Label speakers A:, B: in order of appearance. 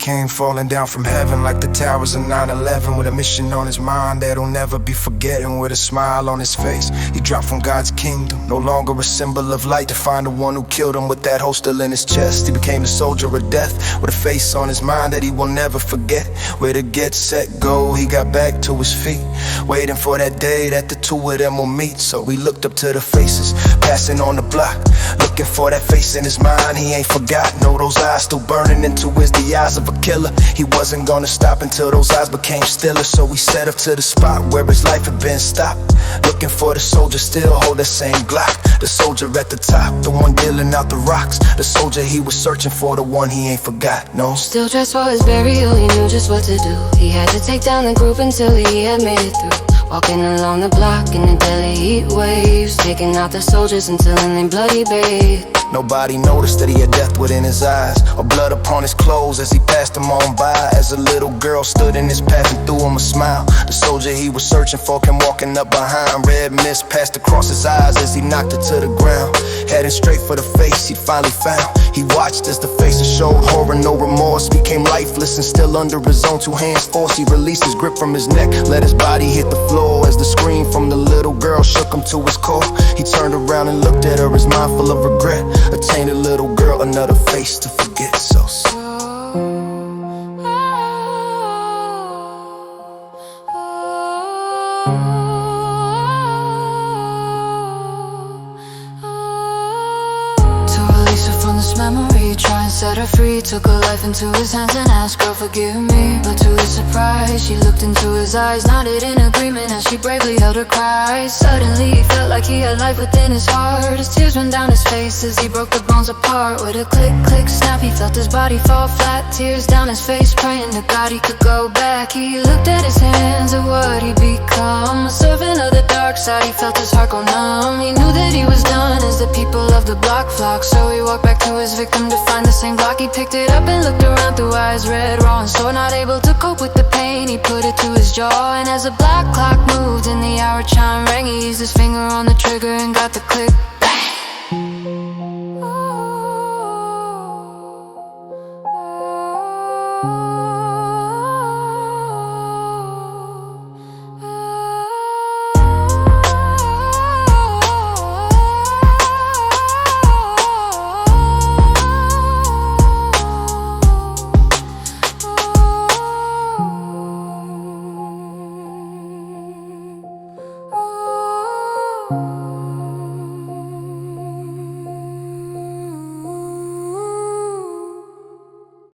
A: came falling down from heaven like the towers of 9/11, with a mission on his mind that'll never be forgotten. With a smile on his face, he dropped from God's kingdom, no longer a symbol of light, to find the one who killed him with that holster in his chest. He became the soldier of death, with a face on his mind that he will never forget. Where to get, set, go, he got back to his feet, waiting for that day that the two of them will meet. So he looked up to the faces passing on the block, looking for that face in his mind he ain't forgot. No, those eyes still burning into his, the eyes of a killer. He wasn't gonna stop until those eyes became stiller. So he set up to the spot where his life had been stopped, looking for the soldier still hold that same Glock. The soldier at the top, the one dealing out the rocks, the soldier he was searching for, the one he ain't forgot, no.
B: Still dressed for his burial, he knew just what to do. He had to take down the group until he had made it through. Walking along the block in the deadly heat waves, taking out the soldiers until in their bloody bathe.
A: Nobody noticed that he had death within his eyes, or blood upon his clothes as he passed them on by. As a little girl stood in his path and threw him a smile, the soldier he was searching for came walking up behind. Red mist passed across his eyes as he knocked it to the ground, heading straight for the face he finally found. He watched as the faces showed horror, no remorse, became lifeless and still under his own two hands' force. He released his grip from his neck, let his body hit the floor as the scream from the little girl shook him to his core. He turned around and looked at her, his mind full of regret. A tainted little girl, another face to forget. So
B: From this memory, try and set her free. Took her life into his hands and asked, girl, forgive me. But to his surprise, she looked into his eyes, nodded in agreement as she bravely held her cries. Suddenly he felt like he had life within his heart. His tears ran down his face as he broke the bones apart. With a click, click, snap, he felt his body fall flat. Tears down his face, praying to God he could go back. He looked at his hands and what he'd become, a servant of the dark side. He felt his heart go numb. He knew that he was done as the people of the block flocked. So he walked back to his victim to find the same block. He picked it up and looked around through eyes red, raw and sore. Not able to cope with the pain, he put it to his jaw. And as the black clock moved and the hour chime rang, he eased his finger on the trigger and got the click